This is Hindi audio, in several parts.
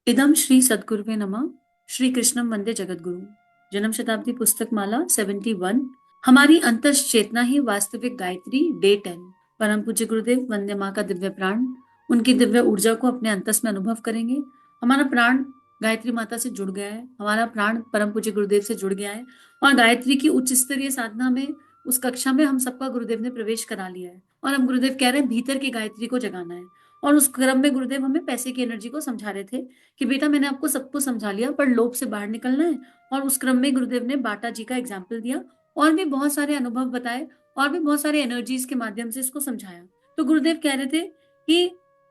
इदं श्री सद्गुरुवे नमः। श्री कृष्णम वंदे जगद्गुरु। जन्म शताब्दी पुस्तक माला 71। हमारी अंतस चेतना ही वास्तविक गायत्री, डे 10। परम पूज्य गुरुदेव वंदे माँ का दिव्य प्राण, उनकी दिव्य ऊर्जा को अपने अंतस में अनुभव करेंगे। हमारा प्राण गायत्री माता से जुड़ गया है, हमारा प्राण परम पूज्य गुरुदेव से जुड़ गया है और गायत्री की उच्च स्तरीय साधना में उस कक्षा में हम सबका गुरुदेव ने प्रवेश करा लिया है और हम गुरुदेव कह रहे हैं भीतर की गायत्री को जगाना है। और उस क्रम में गुरुदेव हमें पैसे की एनर्जी को समझा रहे थे कि बेटा मैंने आपको सब कुछ समझा लिया पर लोभ से बाहर निकलना है। और उस क्रम में गुरुदेव ने बाटा जी का एग्जाम्पल दिया और भी बहुत सारे अनुभव बताए और भी बहुत सारे एनर्जीज के माध्यम से इसको समझाया। तो गुरुदेव कह रहे थे कि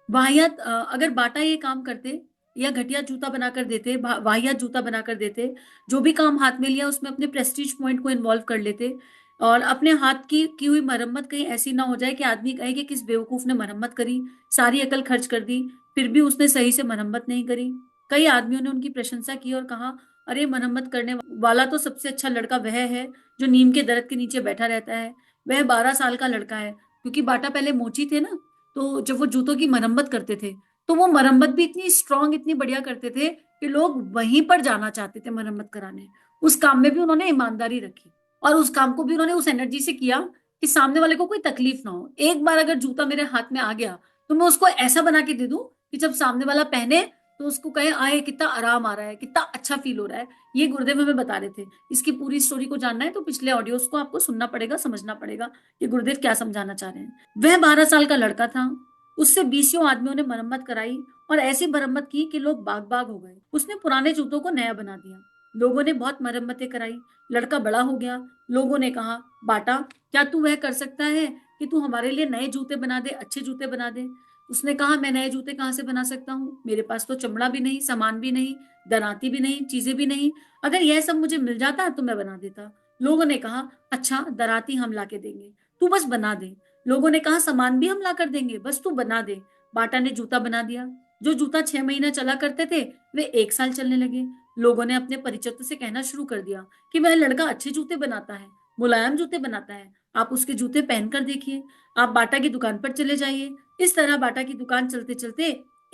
वाहियात अगर बाटा ये काम करते या घटिया जूता बनाकर देते, वाहियात जूता बनाकर देते, जो भी काम हाथ में लिया उसमें अपने प्रेस्टीज पॉइंट को इन्वॉल्व कर लेते और अपने हाथ की हुई मरम्मत कहीं ऐसी ना हो जाए कि आदमी कहे कि किस बेवकूफ ने मरम्मत करी, सारी अकल खर्च कर दी, फिर भी उसने सही से मरम्मत नहीं करी। कई आदमियों ने उनकी प्रशंसा की और कहा अरे मरम्मत करने वाला तो सबसे अच्छा लड़का वह है जो नीम के दरख्त के नीचे बैठा रहता है, वह 12 साल का लड़का है। क्योंकि बाटा पहले मोची थे ना, तो जब वो जूतों की मरम्मत करते थे तो वो मरम्मत भी इतनी स्ट्रांग इतनी बढ़िया करते थे कि लोग वहीं पर जाना चाहते थे मरम्मत कराने। उस काम में भी उन्होंने ईमानदारी रखी और उस काम को भी उन्होंने उस एनर्जी से किया कि सामने वाले को कोई तकलीफ ना हो। एक बार अगर जूता मेरे हाथ में आ गया तो मैं उसको ऐसा बना के दे दूं कि जब सामने वाला पहने तो उसको कहे आए कितना आराम आ रहा है, कितना अच्छा फील हो रहा है। ये गुरुदेव हमें बता रहे थे। इसकी पूरी स्टोरी को जानना है तो पिछले ऑडियोज को आपको सुनना पड़ेगा, समझना पड़ेगा कि गुरुदेव क्या समझाना चाह रहे हैं। वह 12 साल का लड़का था, उससे 20 आदमियों ने मरम्मत कराई और ऐसी मरम्मत की कि लोग बाग बाग हो गए। उसने पुराने जूतों को नया बना दिया। लोगों ने बहुत मरम्मतें कराई, लड़का बड़ा हो गया। लोगों ने कहा बाटा क्या तू वह कर सकता है कि तू हमारे लिए नए जूते बना दे, अच्छे जूते बना दे। उसने कहा मैं नए जूते कहाँ से बना सकता हूँ, मेरे पास तो चमड़ा भी नहीं, सामान भी नहीं, दराती भी नहीं, चीजें भी नहीं। अगर यह सब मुझे मिल जाता तो मैं बना देता। लोगों ने कहा अच्छा दराती हम ला के देंगे, तू बस बना दे। लोगों ने कहा सामान भी हम ला कर देंगे, बस तू बना दे। बाटा ने जूता बना दिया। जो जूता 6 महीना चला करते थे वे 1 साल चलने लगे। लोगों ने अपने परिचित से कहना शुरू कर दिया कि वह लड़का अच्छे जूते बनाता है, मुलायम जूते बनाता है, आप उसके जूते पहनकर देखिए, आप बाटा की दुकान पर चले जाइए। इस तरह बाटा की दुकान चलते चलते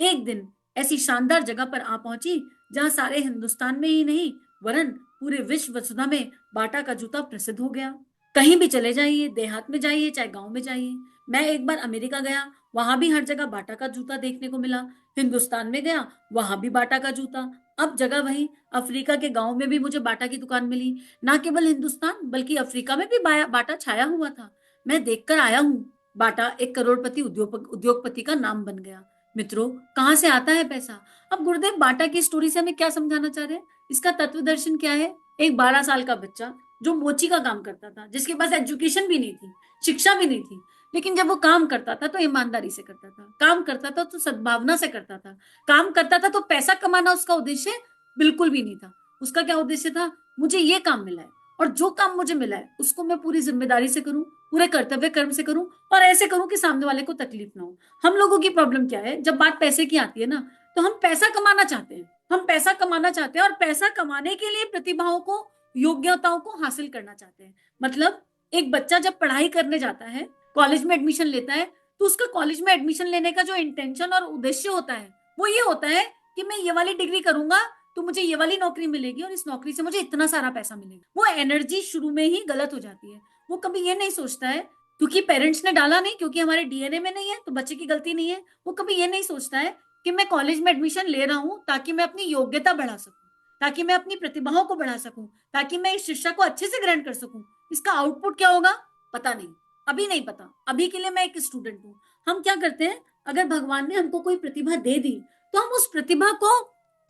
एक दिन ऐसी शानदार जगह पर आ पहुंची जहां सारे हिंदुस्तान में ही नहीं वरन पूरे विश्व वसुधा में बाटा का जूता प्रसिद्ध हो गया। कहीं भी चले जाइए, देहात में जाइए चाहे गांव में जाइए। मैं एक बार अमेरिका गया, वहां भी हर जगह बाटा का जूता देखने को मिला। हिंदुस्तान में गया, वहां भी बाटा का जूता। अब जगह वही, अफ्रीका के गांव में भी मुझे बाटा की दुकान मिली। ना केवल हिंदुस्तान बल्कि अफ्रीका में भी बाटा छाया हुआ था। मैं देखकर आया हूँ, बाटा एक करोड़पति उद्योगपति का नाम बन गया। मित्रों, कहाँ से आता है पैसा? अब गुरुदेव बाटा की स्टोरी से हमें क्या समझाना चाह रहे हैं, इसका तत्व दर्शन क्या है? एक 12 साल का बच्चा जो मोची का काम करता था, जिसके पास एजुकेशन भी नहीं थी, शिक्षा भी नहीं थी, लेकिन जब वो काम करता था तो ईमानदारी से करता था, काम करता था तो सद्भावना से करता था, काम करता था तो पैसा कमाना उसका उद्देश्य बिल्कुल भी नहीं था। उसका क्या उद्देश्य था? मुझे ये काम मिला है और जो काम मुझे मिला है उसको मैं पूरी जिम्मेदारी से करूं, पूरे कर्तव्य कर्म से करूं और ऐसे करूं कि सामने वाले को तकलीफ ना हो। हम लोगों की प्रॉब्लम क्या है, जब बात पैसे की आती है ना तो हम पैसा कमाना चाहते हैं, हम पैसा कमाना चाहते हैं और पैसा कमाने के लिए प्रतिभाओं को, योग्यताओं को हासिल करना चाहते हैं। मतलब एक बच्चा जब पढ़ाई करने जाता है, कॉलेज में एडमिशन लेता है, तो उसका कॉलेज में एडमिशन लेने का जो इंटेंशन और उद्देश्य होता है वो ये होता है कि मैं ये वाली डिग्री करूंगा तो मुझे ये वाली नौकरी मिलेगी और इस नौकरी से मुझे इतना सारा पैसा मिलेगा। वो एनर्जी शुरू में ही गलत हो जाती है। वो कभी ये नहीं सोचता है, क्योंकि पेरेंट्स ने डाला नहीं, क्योंकि हमारे डीएनए में नहीं है तो बच्चे की गलती नहीं है। वो कभी ये नहीं सोचता है कि मैं कॉलेज में एडमिशन ले रहा हूं ताकि मैं अपनी योग्यता बढ़ा सकूं, ताकि मैं अपनी प्रतिभाओं को बढ़ा सकूं, ताकि मैं इस शिक्षा को अच्छे से ग्रहण कर सकूं। इसका आउटपुट क्या होगा पता नहीं, अभी नहीं पता। अभी के लिए मैं एक स्टूडेंट हूं। हम क्या करते हैं, अगर भगवान ने हमको कोई प्रतिभा दे दी तो हम उस प्रतिभा को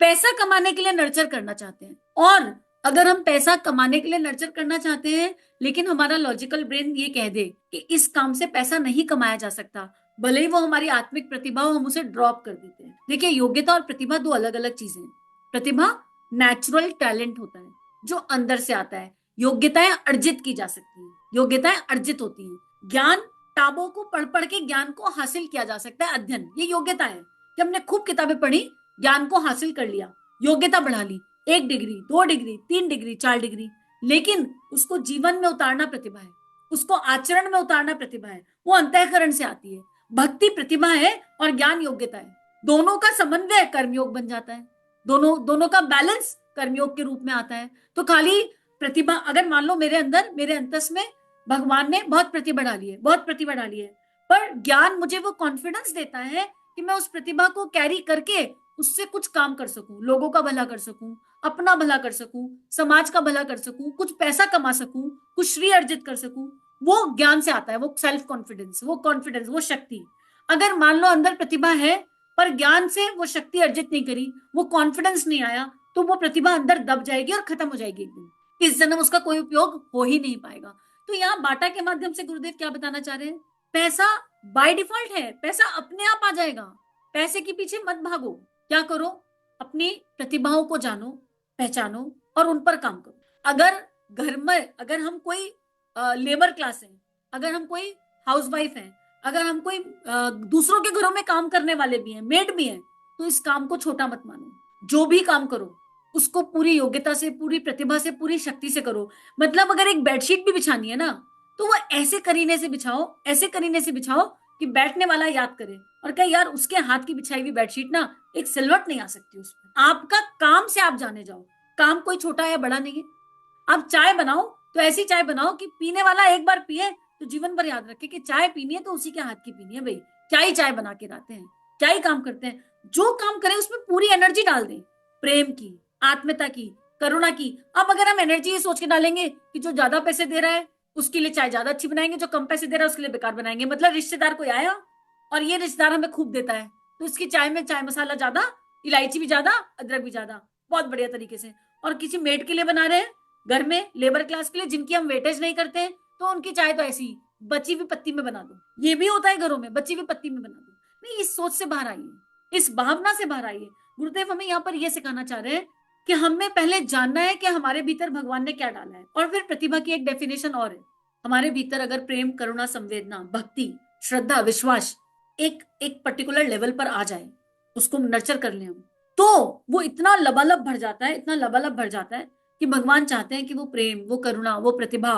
पैसा कमाने के लिए नर्चर करना चाहते हैं। और अगर हम पैसा कमाने के लिए नर्चर करना चाहते हैं लेकिन हमारा लॉजिकल ब्रेन ये कह दे कि इस काम से पैसा नहीं कमाया जा सकता, भले ही वो हमारी आत्मिक प्रतिभा हो, हम उसे ड्रॉप कर देते हैं। देखिए, योग्यता और प्रतिभा दो अलग अलग चीजें हैं। प्रतिभा नेचुरल टैलेंट होता है जो अंदर से आता है। योग्यताएं अर्जित की जा सकती हैं, योग्यताएं अर्जित होती हैं। ज्ञान, किताबों को पढ़ पढ़ के ज्ञान को हासिल किया जा सकता है, अध्ययन, ये योग्यता है कि हमने खूब किताबें पढ़ी, ज्ञान को हासिल कर लिया, योग्यता बढ़ा ली, 1 डिग्री, 2 डिग्री, 3 डिग्री, 4 डिग्री। लेकिन उसको जीवन में उतारना प्रतिभा है, उसको आचरण में उतारना प्रतिभा है, वो अंतःकरण से आती है। भक्ति प्रतिभा है और ज्ञान योग्यता है। दोनों का समन्वय कर्मयोग बन जाता है। दोनों दोनों का बैलेंस कर्मयोग के रूप में आता है। तो खाली प्रतिभा, अगर मान लो मेरे अंदर, मेरे अंतस में भगवान ने बहुत प्रतिभा डाली है, बहुत प्रतिभा डाली है, पर ज्ञान मुझे वो कॉन्फिडेंस देता है कि मैं उस प्रतिभा को कैरी करके उससे कुछ काम कर सकूं, लोगों का भला कर सकूं, अपना भला कर सकूं, समाज का भला कर सकूं, कुछ पैसा कमा सकूं, कुछ श्री अर्जित कर सकूं। वो ज्ञान से आता है, वो सेल्फ कॉन्फिडेंस, वो कॉन्फिडेंस, वो शक्ति। अगर मान लो अंदर प्रतिभा है पर ज्ञान से वो शक्ति अर्जित नहीं करी, वो कॉन्फिडेंस नहीं आया, तो वो प्रतिभा अंदर दब जाएगी और खत्म हो जाएगी एक दिन। इस जन्म उसका कोई उपयोग हो ही नहीं पाएगा। तो यहाँ बाटा के माध्यम से गुरुदेव क्या बताना चाह रहे हैं? पैसा बाय डिफॉल्ट है, पैसा अपने आप आ जाएगा। पैसे के पीछे मत भागो। क्या करो? अपनी प्रतिभाओं को जानो, पहचानो और उन पर काम करो। अगर घर में, अगर हम कोई लेबर क्लास है, अगर हम कोई हाउसवाइफ है, अगर हम कोई दूसरों के घरों में काम करने वाले भी हैं, मेड भी हैं, तो इस काम को छोटा मत मानो। जो भी काम करो उसको पूरी योग्यता से, पूरी प्रतिभा से, पूरी शक्ति से करो। मतलब अगर एक बेडशीट भी बिछानी है ना, तो वो ऐसे करीने से बिछाओ, ऐसे करीने से बिछाओ कि बैठने वाला याद करे और कहे यार उसके हाथ की बिछाई हुई बेडशीट ना, एक सिलवट नहीं आ सकती उसमें। आपका काम से आप जाने जाओ। काम कोई छोटा या बड़ा नहीं है। आप चाय बनाओ तो ऐसी चाय बनाओ कि पीने वाला एक बार पिए तो जीवन भर याद रखे कि चाय पीनी है तो उसी के हाथ की पीनी है। भाई क्या ही चाय बना के लाते हैं, क्या ही काम करते हैं। जो काम करें उसमें पूरी एनर्जी डाल दें, प्रेम की, आत्मीयता की, करुणा की। अब अगर हम एनर्जी ये सोच के डालेंगे कि जो ज्यादा पैसे दे रहा है उसके लिए चाय ज्यादा अच्छी बनाएंगे, जो कम पैसे दे रहा है उसके लिए बेकार बनाएंगे, मतलब रिश्तेदार कोई आया और ये रिश्तेदार हमें खूब देता है तो इसकी चाय में चाय मसाला ज्यादा, इलायची भी ज्यादा, अदरक भी ज्यादा, बहुत बढ़िया तरीके से। और किसी मेड के लिए बना रहे हैं घर में, लेबर क्लास के लिए जिनकी हम वेटेज नहीं करते हैं, तो उनकी चाय तो ऐसी बची हुई पत्ती में बना दो। ये भी होता है घरों में, बची हुई पत्ती में बना दो। नहीं, इस सोच से बाहर आइए, इस भावना से बाहर आइए। गुरुदेव हमें यहाँ पर यह सिखाना चाह रहे हैं कि हमें पहले जानना है कि हमारे भीतर भगवान ने क्या डाला है। और फिर प्रतिभा की एक डेफिनेशन और है, हमारे भीतर अगर प्रेम, करुणा, संवेदना, भक्ति, श्रद्धा, विश्वास एक एक पर्टिकुलर लेवल पर आ जाए, उसको नर्चर कर ले हम, तो वो इतना लबालब भर जाता है, इतना लबालब भर जाता है कि भगवान चाहते हैं कि वो प्रेम, वो करुणा, वो प्रतिभा,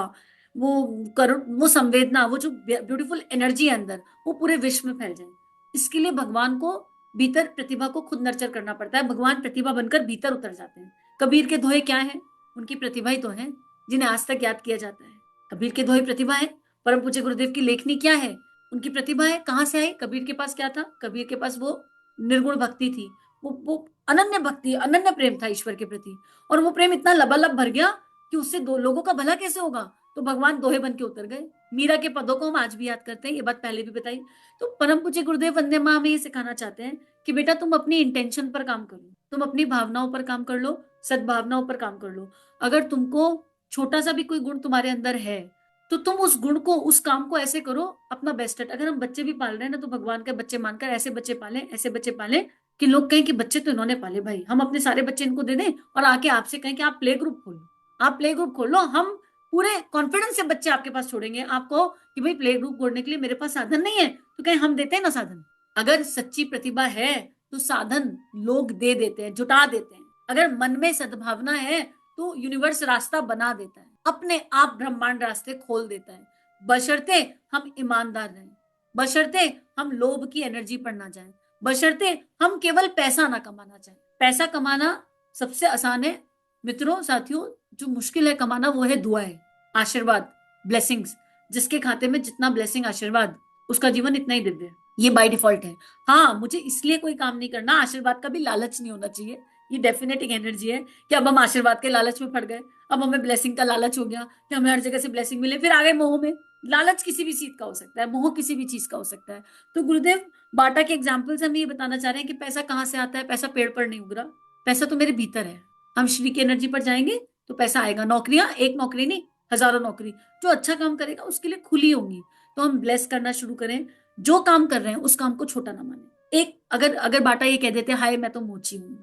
वो संवेदना, वो जो ब्यूटीफुल एनर्जी है अंदर, वो पूरे विश्व में फैल जाए। इसके लिए भगवान को भीतर प्रतिभा को खुद नर्चर करना पड़ता है। भगवान प्रतिभा बनकर भीतर उतर जाते हैं। कबीर के दोहे क्या है? उनकी प्रतिभा ही तो है जिन्हें आज तक याद किया जाता है। कबीर के दोहे प्रतिभा है। परम पूज्य गुरुदेव की लेखनी क्या है? उनकी प्रतिभा है। कहाँ से आई? कबीर के पास क्या था? कबीर के पास वो निर्गुण भक्ति थी, वो अनन्य भक्ति, अनन्य प्रेम था ईश्वर के प्रति। और वो प्रेम इतना लबालब भर गया कि उससे दो लोगों का भला कैसे होगा, तो भगवान दोहे बन के उतर गए। मीरा के पदों को हम आज भी याद करते हैं, ये बात पहले भी बताई। तो परम पूज्य गुरुदेव वंदे माँ हमें ये सिखाना चाहते हैं कि बेटा तुम अपनी इंटेंशन पर काम करो, तुम अपनी भावनाओं पर काम कर लो, सद्भावनाओं पर काम कर लो। अगर तुमको छोटा सा भी कोई गुण तुम्हारे अंदर है तो तुम उस गुण को, उस काम को ऐसे करो, अपना बेस्ट है। अगर हम बच्चे भी पाल रहे हैं ना, तो भगवान के बच्चे मानकर ऐसे बच्चे पालें, ऐसे बच्चे पालें कि लोग कहें कि बच्चे तो इन्होंने पाले भाई, हम अपने सारे बच्चे इनको दे दें और आके आपसे कहें कि आप प्ले ग्रुप खोलो, आप प्ले ग्रुप खोल लो। हम पूरे कॉन्फिडेंस से बच्चे आपके पास छोड़ेंगे। आपको कि भाई प्ले ग्रुप खोलने के लिए मेरे पास साधन नहीं है, तो कहें हम देते हैं ना साधन। अगर सच्ची प्रतिभा है तो साधन लोग दे देते हैं, जुटा देते हैं। अगर मन में सद्भावना है तो यूनिवर्स रास्ता बना देता है, अपने आप ब्रह्मांड रास्ते खोल देता है, बशर्ते हम ईमानदार रहें, बशर्ते हम लोभ की एनर्जी पर ना जाएं, बशर्ते हम केवल पैसा ना कमाना चाहें। पैसा कमाना सबसे आसान है मित्रों, साथियों। जो मुश्किल है कमाना वो है दुआएं, आशीर्वाद, ब्लेसिंग्स। जिसके खाते में जितना ब्लेसिंग, आशीर्वाद, उसका जीवन इतना ही दिव्य है। ये बाय डिफॉल्ट है। हाँ, मुझे इसलिए कोई काम नहीं करना, आशीर्वाद का भी लालच नहीं होना चाहिए। ये डेफिनेट एक एनर्जी है कि अब हम आशीर्वाद के लालच में पड़ गए, अब हमें ब्लेसिंग का लालच हो गया कि हमें हर जगह से ब्लेसिंग मिले, फिर आ गए मोह में। लालच किसी भी चीज का हो सकता है, मोह किसी भी चीज का हो सकता है। तो गुरुदेव बाटा के एग्जाम्पल से हमें ये बताना चाह रहे हैं कि पैसा कहाँ से आता है? पैसा पेड़ पर नहीं उग रहा, पैसा तो मेरे भीतर है। हम श्री की एनर्जी पर जाएंगे तो पैसा आएगा। नौकरियां, एक नौकरी नहीं, हजारों नौकरी, जो अच्छा काम करेगा उसके लिए खुली होंगी। तो हम ब्लेस करना शुरू करें। जो काम कर रहे हैं उस काम को छोटा ना माने। एक अगर अगर बाटा ये कह देते हाय मैं तो मोची हूँ,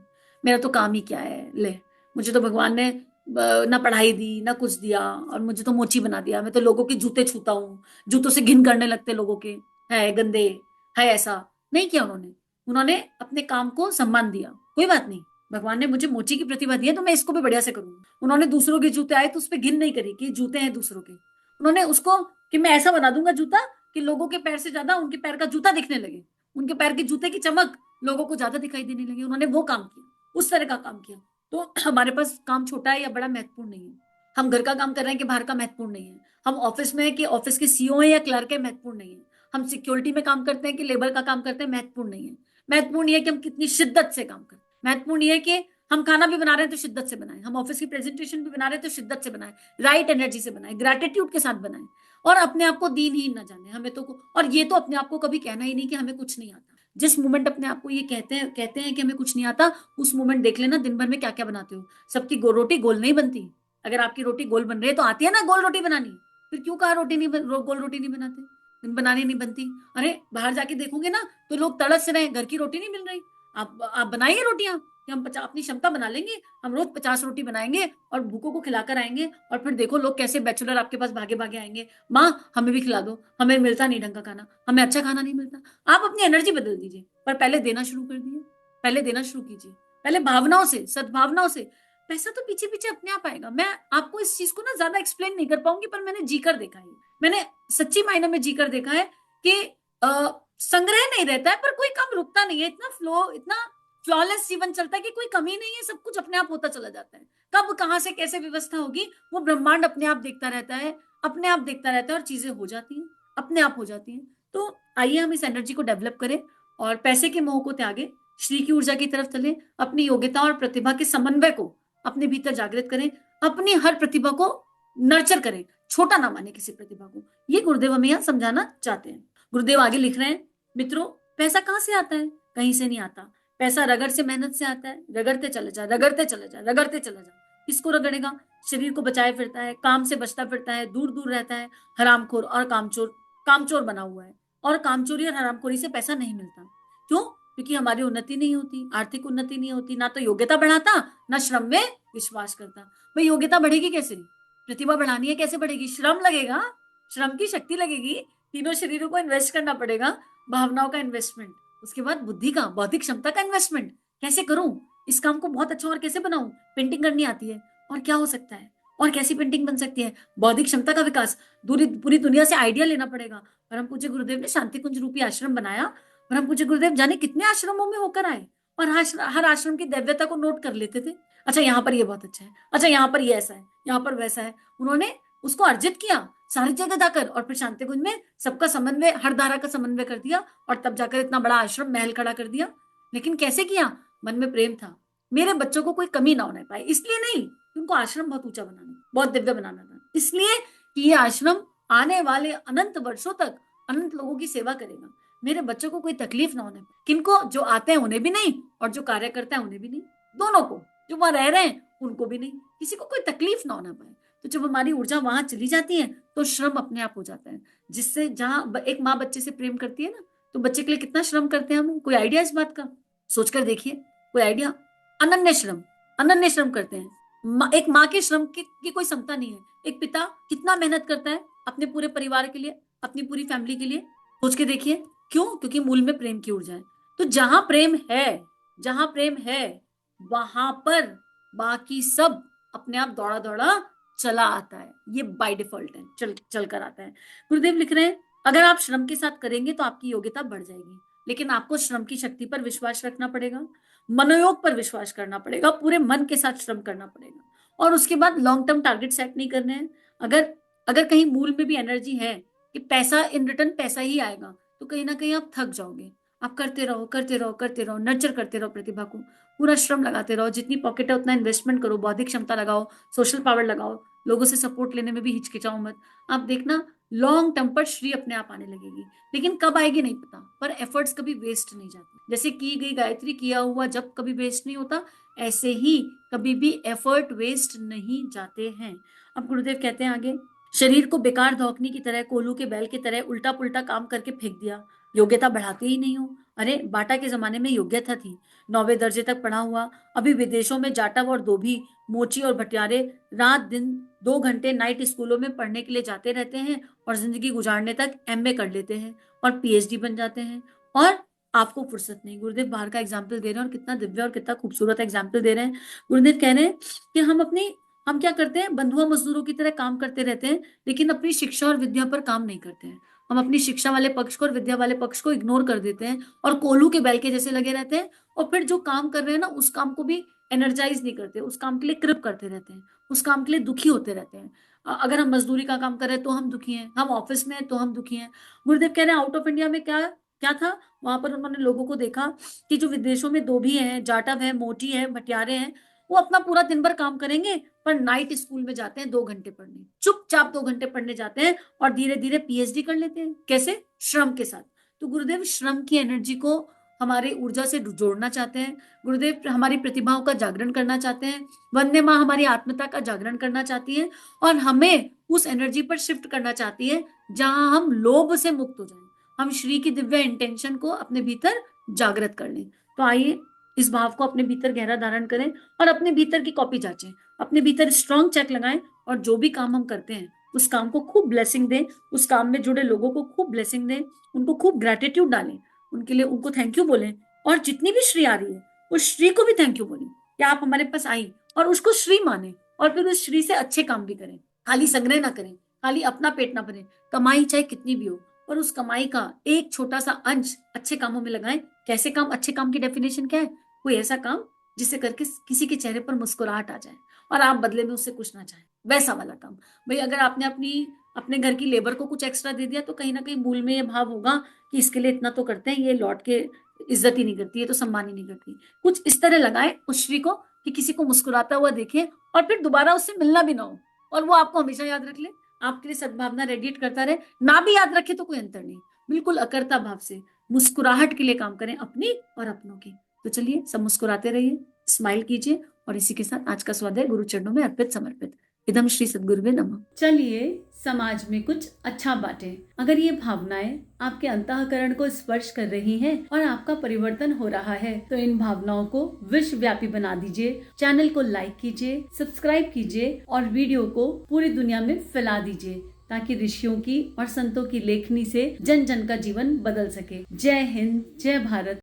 मेरा तो काम ही क्या है, ले मुझे तो भगवान ने ना पढ़ाई दी ना कुछ दिया और मुझे तो मोची बना दिया, मैं तो लोगों के जूते छूता हूँ, जूतों से घिन करने लगते लोगों के, है गंदे, है ऐसा नहीं किया उन्होंने। उन्होंने अपने काम को सम्मान दिया, कोई बात नहीं, भगवान ने मुझे मोची की प्रतिभा दी है तो मैं इसको भी बढ़िया से करूंगा। उन्होंने दूसरों के जूते आए तो उस पर घिन नहीं करी कि जूते हैं दूसरों के। उन्होंने उसको कि मैं ऐसा बना दूंगा जूता कि लोगों के पैर से ज्यादा उनके पैर का जूता दिखने लगे, उनके पैर के जूते की चमक लोगों को ज्यादा दिखाई देने लगी। उन्होंने वो काम किया, उस तरह का काम किया। तो हमारे पास काम छोटा है या बड़ा महत्वपूर्ण नहीं है। हम घर का काम कर रहे हैं कि बाहर का महत्वपूर्ण नहीं है। हम ऑफिस में है कि ऑफिस के सीईओ है या क्लर्क है महत्वपूर्ण नहीं है। हम सिक्योरिटी में काम करते हैं कि लेबर का काम करते हैं महत्वपूर्ण नहीं है। महत्वपूर्ण ये है कि हम कितनी शिद्दत से काम करते हैं। महत्वपूर्ण ये है कि हम खाना भी बना रहे हैं तो शिद्दत से बनाएं, हम ऑफिस की प्रेजेंटेशन भी बना रहे हैं तो शिद्दत से बनाएं, राइट एनर्जी से बनाएं, ग्रेटिट्यूड के साथ बनाएं, और अपने आप को दीनहीन ना जाने हमें तो। और ये तो अपने आप को कभी कहना ही नहीं कि हमें कुछ नहीं आता। जिस मोमेंट अपने आप को ये कहते हैं कि हमें कुछ नहीं आता, उस मोमेंट देख लेना दिन भर में क्या क्या बनाते हो। सबकी रोटी गोल नहीं बनती। अगर आपकी रोटी गोल बन रही है तो आती है ना गोल रोटी बनानी। फिर क्यों कहा गोल रोटी नहीं बनाते, बनानी नहीं बनती। अरे बाहर जाके देखोगे ना तो लोग तड़स रहे हैं, घर की रोटी नहीं मिल रही। आप बनाइए रोटियां कि हम 50 अपनी क्षमता बना लेंगे, हम रोज 50 रोटी बनाएंगे और भूखों को खिलाकर आएंगे। और फिर देखो लोग कैसे बैचलर आपके पास भागे भागे आएंगे, माँ हमें भी खिला दो, हमें मिलता नहीं ढंग का खाना, हमें अच्छा खाना नहीं मिलता। आप अपनी एनर्जी बदल दीजिए, पर पहले देना शुरू कर दिए, पहले देना शुरू कीजिए, पहले भावनाओं से, सद्भावनाओं से। पैसा तो पीछे पीछे अपने आप आएगा। मैं आपको इस चीज को ना ज्यादा एक्सप्लेन नहीं कर पाऊंगी, पर मैंने जीकर देखा है, मैंने सच्ची मायने में जीकर देखा है कि संग्रह नहीं रहता है पर कोई काम रुकता नहीं है। इतना फ्लो, इतना फ्लॉलेस जीवन चलता है कि कोई कमी नहीं है, सब कुछ अपने आप होता चला जाता है। कब कहां से कैसे व्यवस्था होगी वो ब्रह्मांड अपने आप देखता रहता है, अपने आप देखता रहता है, और चीजें हो जाती हैं, अपने आप हो जाती हैं। तो आइए हम इस एनर्जी को डेवलप करें और पैसे के मोह को त्यागे, श्री की ऊर्जा की तरफ चले, अपनी योग्यता और प्रतिभा के समन्वय को अपने भीतर जागृत करें, अपनी हर प्रतिभा को नर्चर करें, छोटा ना माने किसी प्रतिभा को। ये गुरुदेव हमें यहां समझाना चाहते हैं। गुरुदेव आगे लिख रहे हैं, मित्रों पैसा कहां से आता है? कहीं से नहीं आता। पैसा रगड़ से, मेहनत से आता है। रगड़ते चले जा, रगड़ते चले जा, रगड़ते चले जा। किसको रगड़ेगा? शरीर को बचाए फिरता है, काम से बचता फिरता है, दूर दूर रहता है, हरामखोर और कामचोर, कामचोर बना हुआ है। और कामचोरी और हरामखोरी से पैसा नहीं मिलता। क्यों? क्योंकि हमारी उन्नति नहीं होती, आर्थिक उन्नति नहीं होती, ना तो योग्यता बढ़ाता, ना श्रम में विश्वास करता। भाई योग्यता बढ़ेगी कैसे? प्रतिभा बढ़ानी है, कैसे बढ़ेगी? श्रम लगेगा, श्रम की शक्ति लगेगी, तीनों शरीरों को इन्वेस्ट करना पड़ेगा, भावनाओं का इन्वेस्टमेंट, उसके बाद बुद्धि का, बौद्धिक क्षमता का इन्वेस्टमेंट। कैसे करूं इस काम को बहुत अच्छा, और कैसे बनाऊं? पेंटिंग करनी आती है, और क्या हो सकता है, और कैसी पेंटिंग बन सकती है? बौद्धिक क्षमता का विकास, पूरी दुनिया से आइडिया लेना पड़ेगा। परम पूज्य गुरुदेव ने शांति कुंज रूपी आश्रम बनाया। परम पूज्य गुरुदेव जाने कितने आश्रमों में होकर आए, और हर आश्रम की दिव्यता को नोट कर लेते थे। अच्छा यहाँ पर ये बहुत अच्छा है, अच्छा यहाँ पर ये ऐसा है, यहाँ पर वैसा है। उन्होंने उसको अर्जित किया सारी जगह जाकर, और फिर शांति कुंज में सबका समन्वय, हर धारा का समन्वय कर दिया, और तब जाकर इतना बड़ा आश्रम महल खड़ा कर दिया। लेकिन कैसे किया? मन में प्रेम था, मेरे बच्चों को कोई कमी ना होने पाए, इसलिए नहीं, उनको आश्रम बहुत ऊंचा बनाना, बहुत दिव्य बनाना था, इसलिए कि ये आश्रम आने वाले अनंत वर्षों तक अनंत लोगों की सेवा करेगा। मेरे बच्चों को कोई तकलीफ ना होने पाए, किनको? जो आते हैं उन्हें भी नहीं, और जो कार्य करते हैं उन्हें भी नहीं, दोनों को, जो वहां रह रहे हैं उनको भी नहीं, किसी को कोई तकलीफ ना होना पाए। तो जब हमारी ऊर्जा वहां चली जाती है तो श्रम अपने आप हो जाता है। जिससे जहां एक माँ बच्चे से प्रेम करती है ना, तो बच्चे के लिए कितना श्रम करते हैं हम, कोई आइडिया इस बात का? सोचकर देखिए, कोई आइडिया? अनन्य श्रम, अनन्य श्रम करते हैं। एक माँ के श्रम की कोई क्षमता नहीं है। एक पिता कितना मेहनत करता है अपने पूरे परिवार के लिए, अपनी पूरी फैमिली के लिए, सोच के देखिए। क्यों? क्योंकि मूल में प्रेम की ऊर्जा है। तो जहां प्रेम है, जहां प्रेम है वहां पर बाकी सब अपने आप दौड़ा दौड़ा चला आता है। ये बाय डिफॉल्ट है, चल कर आता है। गुरुदेव लिख रहे हैं, अगर आप श्रम के साथ करेंगे तो आपकी योग्यता बढ़ जाएगी, लेकिन आपको श्रम की शक्ति पर विश्वास रखना पड़ेगा, मनोयोग पर विश्वास करना पड़ेगा, पूरे मन के साथ श्रम करना पड़ेगा, और उसके बाद लॉन्ग टर्म टारगेट सेट नहीं करने हैं। अगर अगर कहीं मूल में भी एनर्जी है कि पैसा इन रिटर्न पैसा ही आएगा, तो कहीं ना कहीं आप थक जाओगे। आप करते रहो, करते रहो, करते रहो, नर्चर करते रहो प्रतिभा को, पूरा श्रम लगाते रहो, जितनी पॉकेट है उतना इन्वेस्टमेंट करो, बौद्धिक क्षमता लगाओ, सोशल पावर लगाओ, लोगों से सपोर्ट लेने में भी हिचकिचाओ मत। आप देखना लॉन्ग टर्म पर श्री अपने आप आने लगेगी। लेकिन कब आएगी नहीं पता, पर एफर्ट्स कभी वेस्ट नहीं जाते। जैसे की गई गायत्री, किया हुआ जब कभी वेस्ट नहीं होता, ऐसे ही कभी भी एफर्ट वेस्ट नहीं जाते हैं। अब गुरुदेव कहते हैं आगे, शरीर को बेकार धौकनी की तरह, कोल्हू के बैल की तरह उल्टा पुल्टा काम करके फेंक दिया, योग्यता बढ़ाते ही नहीं हो। अरे बाटा के जमाने में योग्यता थी, 9वें दर्जे तक पढ़ा हुआ, अभी विदेशों में जाटव और धोबी, मोची और भटियारे रात दिन 2 घंटे नाइट स्कूलों में पढ़ने के लिए जाते रहते हैं, और जिंदगी गुजारने तक एमए कर लेते हैं और पीएचडी बन जाते हैं, और आपको फुर्सत नहीं। गुरुदेव बाहर का एग्जाम्पल दे रहे हैं, और कितना दिव्य और कितना खूबसूरत एग्जाम्पल दे रहे हैं। गुरुदेव कह रहे हैं कि हम क्या करते हैं, बंधुआ मजदूरों की तरह काम करते रहते हैं, लेकिन अपनी शिक्षा और विद्या पर काम नहीं करते हैं। हम अपनी शिक्षा वाले पक्ष को और विद्या वाले पक्ष को इग्नोर कर देते हैं और कोल्हू के बैल के जैसे लगे रहते हैं, और फिर जो काम कर रहे हैं ना उस काम को भी एनर्जाइज नहीं करते, उस काम के लिए कृप करते रहते हैं, उस काम के लिए दुखी होते रहते हैं। अगर हम मजदूरी का काम कर रहे हैं तो हम दुखी हैं, हम ऑफिस में हैं तो हम दुखी हैं। गुरुदेव कह रहे हैं आउट ऑफ इंडिया में क्या क्या था, वहां पर उन्होंने लोगों को देखा कि जो विदेशों में धोबी हैं, जाटव है, मोची है, भटियारे हैं, वो अपना पूरा दिन भर काम करेंगे पर नाइट स्कूल में जाते हैं 2 घंटे पढ़ने, चुपचाप 2 घंटे पढ़ने जाते हैं और धीरे धीरे पीएचडी कर लेते हैं। कैसे? श्रम के साथ। तो गुरुदेव श्रम की एनर्जी को हमारे ऊर्जा से जोड़ना चाहते हैं। गुरुदेव हमारी प्रतिभाओं का जागरण करना चाहते हैं। वंदे माँ हमारी आत्मता का जागरण करना चाहती है और हमें उस एनर्जी पर शिफ्ट करना चाहती है जहां हम लोभ से मुक्त हो जाएं, हम श्री की दिव्य इंटेंशन को अपने भीतर जागृत कर लें। तो आइए इस भाव को अपने भीतर गहरा धारण करें और अपने भीतर की कॉपी जांचें, अपने भीतर स्ट्रॉन्ग चेक लगाएं और जो भी काम हम करते हैं उस काम को खूब ब्लेसिंग दें, उस काम में जुड़े लोगों को खूब ब्लेसिंग दें, उनको खूब ग्रेटिट्यूड डालें, उनके लिए उनको थैंक यू बोलें, और जितनी भी श्री आ रही है उस श्री को भी थैंक यू बोलें कि आप हमारे पास आई, और उसको श्री माने और फिर उस श्री से अच्छे काम भी करें। खाली संग्रह ना करें, खाली अपना पेट ना भरें, कमाई चाहे कितनी भी हो और उस कमाई का एक छोटा सा अंश अच्छे कामों में लगाएं। कैसे काम? अच्छे काम की डेफिनेशन क्या है? कोई ऐसा काम जिससे करके किसी के चेहरे पर मुस्कुराहट आ जाए और आप बदले में उससे कुछ ना चाहें, वैसा वाला काम। भाई अगर आपने अपने घर की लेबर को कुछ एक्स्ट्रा दे दिया तो कहीं ना कहीं मूल में ये भाव होगा कि इसके लिए इतना तो करते हैं, ये लौट के इज्जत ही नहीं करती है तो सम्मान ही नहीं करती। कुछ इस तरह लगाए उस श्री को कि किसी को मुस्कुराता हुआ देखें और फिर दोबारा उससे मिलना भी ना हो और वो आपको हमेशा याद रख ले, आपके लिए सद्भावना रेडिएट करता रहे। ना भी याद रखे तो कोई अंतर नहीं, बिल्कुल अकर्ता भाव से मुस्कुराहट के लिए काम करें, अपनी और अपनों की। तो चलिए सब मुस्कुराते रहिए, स्माइल कीजिए और इसी के साथ आज का स्वाध्याय गुरु चरणों में अर्पित समर्पित। इदम श्री सद्गुरुवे नमः। चलिए समाज में कुछ अच्छा बांटे। अगर ये भावनाएं आपके अंतःकरण को स्पर्श कर रही हैं और आपका परिवर्तन हो रहा है तो इन भावनाओं को विश्वव्यापी बना दीजिए। चैनल को लाइक कीजिए, सब्सक्राइब कीजिए और वीडियो को पूरी दुनिया में फैला दीजिए ताकि ऋषियों की और संतों की लेखनी से जन जन का जीवन बदल सके। जय हिंद, जय भारत।